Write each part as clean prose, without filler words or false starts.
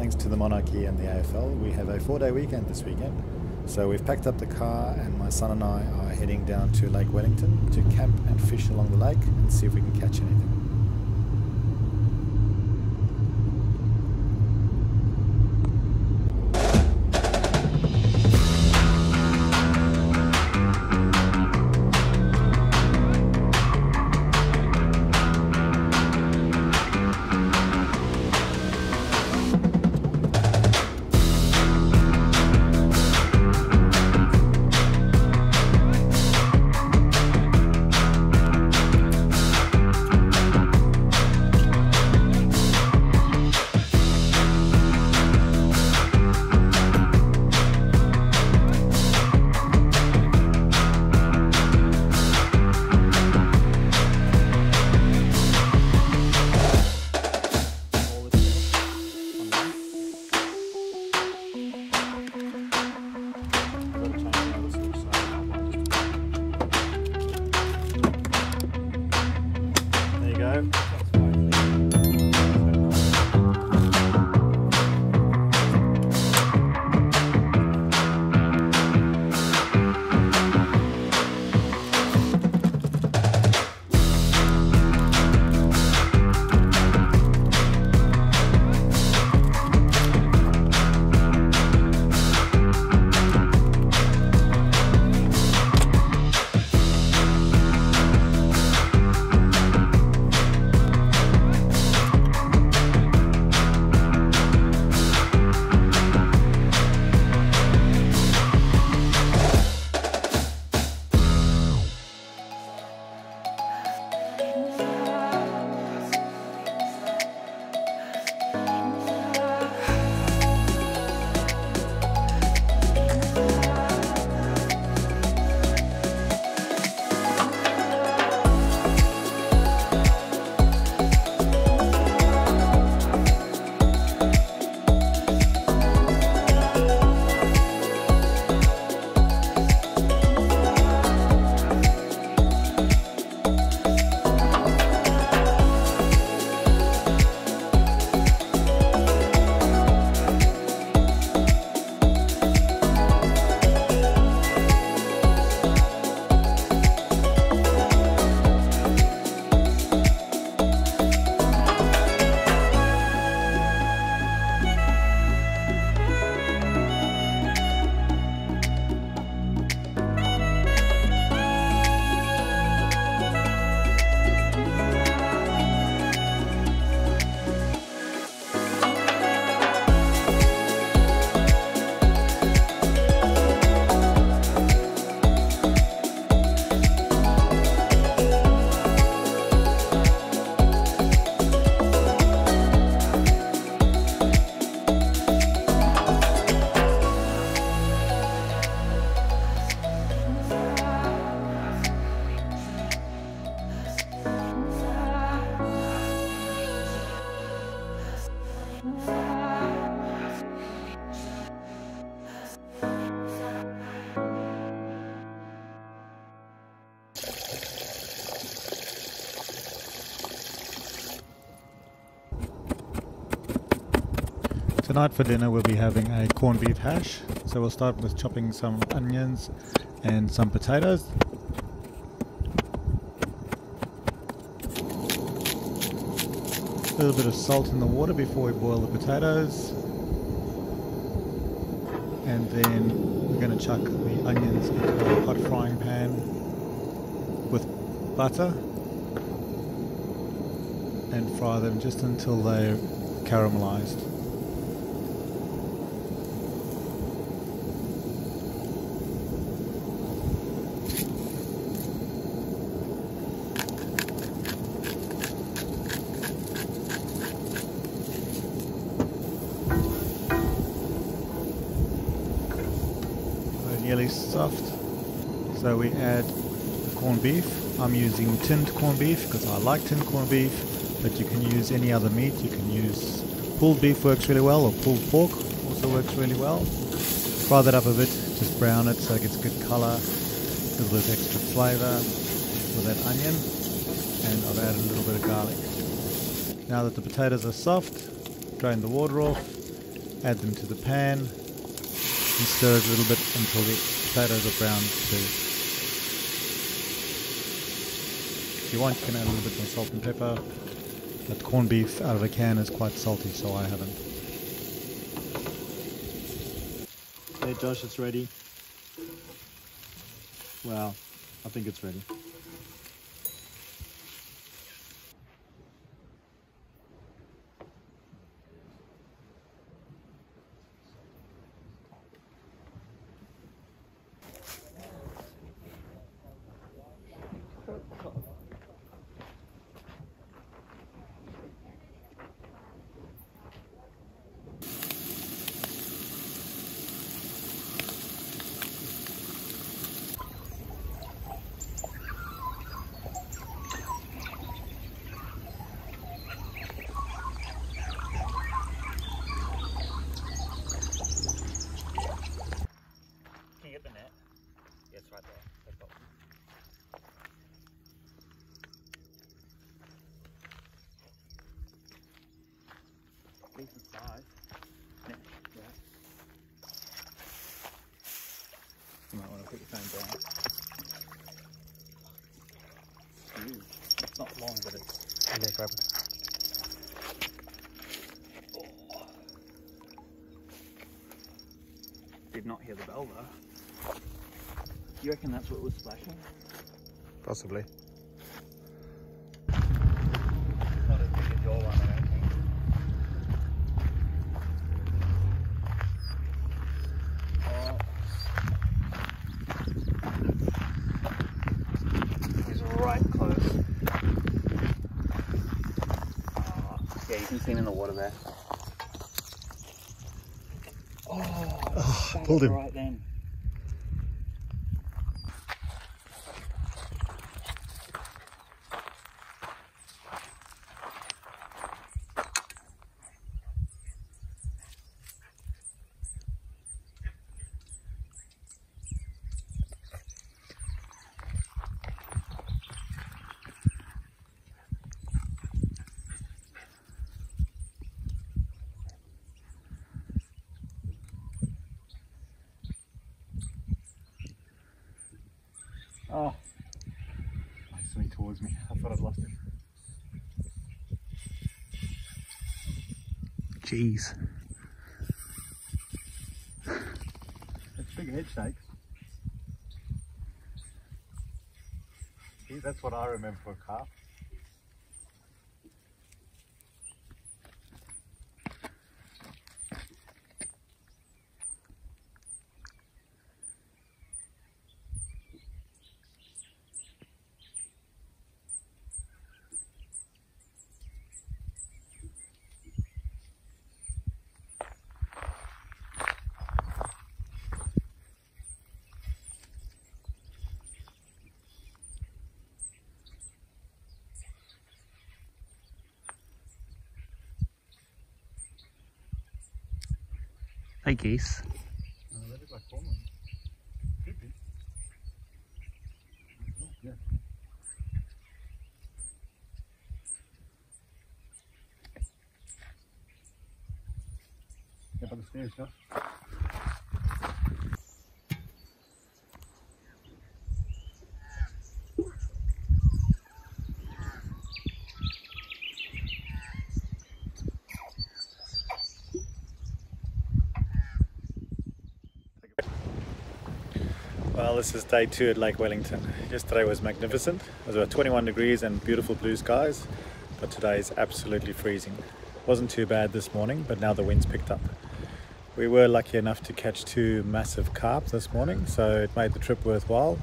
thanks to the Monarchy and the AFL, we have a 4-day weekend this weekend. So we've packed up the car and my son and I are heading down to Lake Wellington to camp and fish along the lake and see if we can catch anything. Tonight for dinner we'll be having a corned beef hash. So we'll start with chopping some onions and some potatoes. A little bit of salt in the water before we boil the potatoes. And then we're going to chuck the onions into a hot frying pan with butter and fry them just until they're caramelized. Nearly soft, so we add the corned beef. I'm using tinned corned beef because I like tinned corned beef, but you can use any other meat. You can use pulled beef, works really well, or pulled pork also works really well. Fry that up a bit, just brown it so it gets good colour, a little bit of extra flavour with that onion, and I've added a little bit of garlic. Now that the potatoes are soft, drain the water off, add them to the pan and stir it a little bit until the potatoes are brown too. If you want, you can add a little bit more salt and pepper, but corned beef out of a can is quite salty, so I haven't. Hey Josh, it's ready. Wow, I think it's ready. Decent size. Yeah. You might want to put your phone down. It's huge. It's not long, but it's... Okay, grab it. Oh. Did not hear the bell though. You reckon that's what was splashing? Possibly. Not as big as your one, I don't think. Yeah, you can see him in the water there. Oh, pulled him. Right then. Oh, he's swimming towards me. I thought I'd lost him. Jeez. It's big head shakes. See, that's what I remember for a carp. Hey geese. That is like formal. Could be. Yeah. Get by the stairs, Josh. Well, this is day 2 at Lake Wellington. Yesterday was magnificent. It was about 21 degrees and beautiful blue skies, but today is absolutely freezing. Wasn't too bad this morning, but now the wind's picked up. We were lucky enough to catch 2 massive carp this morning, so it made the trip worthwhile.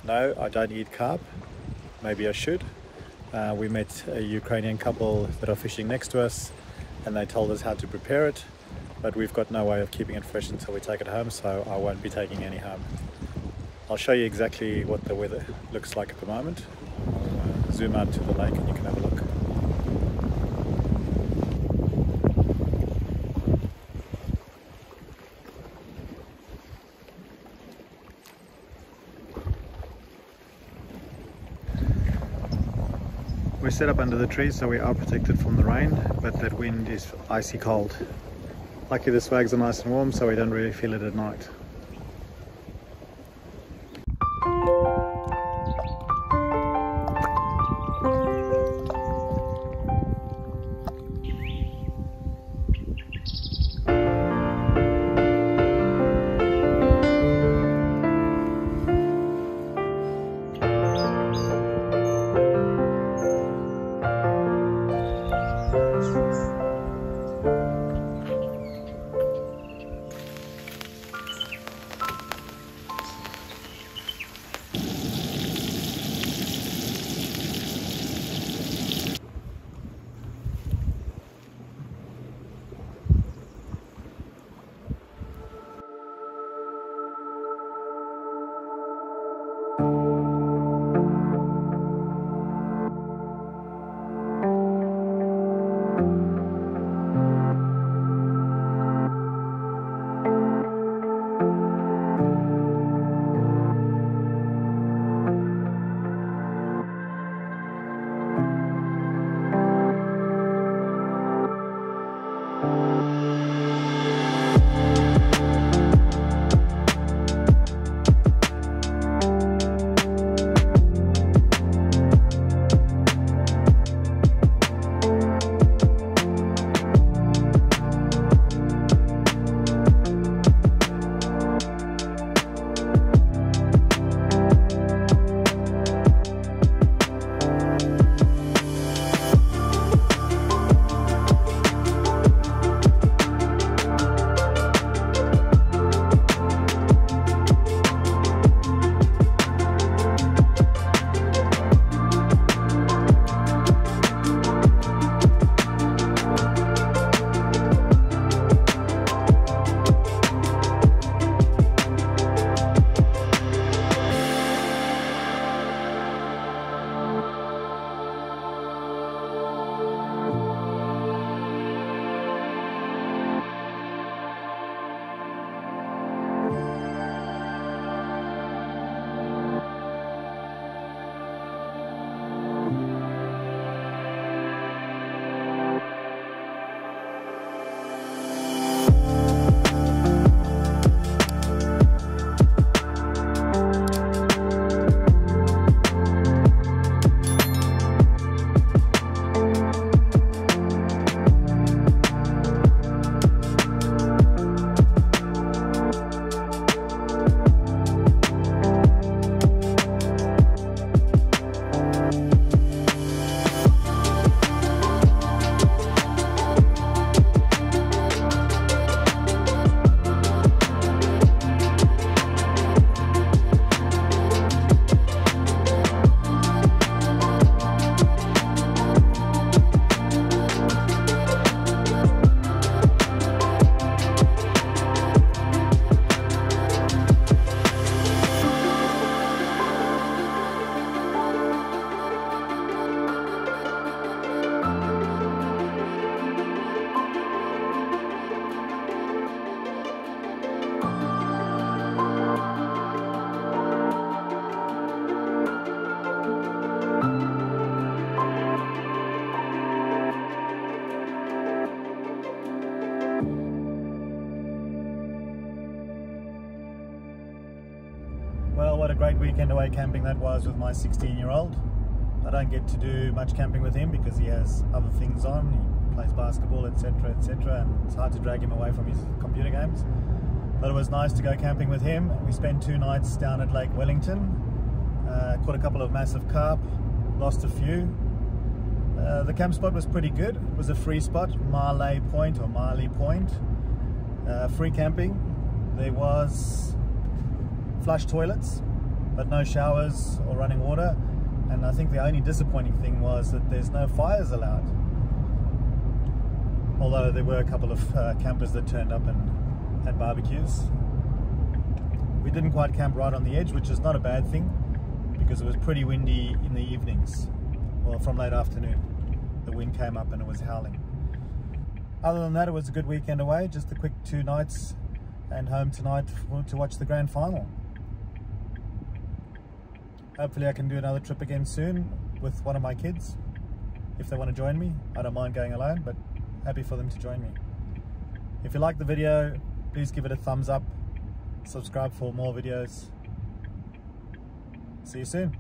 No, I don't eat carp. Maybe I should. We met a Ukrainian couple that are fishing next to us, and they told us how to prepare it, but we've got no way of keeping it fresh until we take it home, so I won't be taking any home. I'll show you exactly what the weather looks like at the moment. I'll zoom out to the lake and you can have a look. We're set up under the trees, so we are protected from the rain, but that wind is icy cold. Lucky the swags are nice and warm, so we don't really feel it at night. Well, what a great weekend away camping that was with my 16-year-old. I don't get to do much camping with him because he has other things on. He plays basketball, etc, etc, and it's hard to drag him away from his computer games. But it was nice to go camping with him. We spent 2 nights down at Lake Wellington, caught a couple of massive carp, lost a few. The camp spot was pretty good. It was a free spot, Marlay Point or Marlay Point. Free camping. There was flush toilets, but no showers or running water. And I think the only disappointing thing was that there's no fires allowed. Although there were a couple of campers that turned up and had barbecues. We didn't quite camp right on the edge, which is not a bad thing because it was pretty windy in the evenings. Well, from late afternoon, the wind came up and it was howling. Other than that, it was a good weekend away, just a quick 2 nights and home tonight to watch the grand final. Hopefully I can do another trip again soon with one of my kids. If they want to join me, I don't mind going alone, but happy for them to join me. If you like the video, please give it a thumbs up. Subscribe for more videos. See you soon.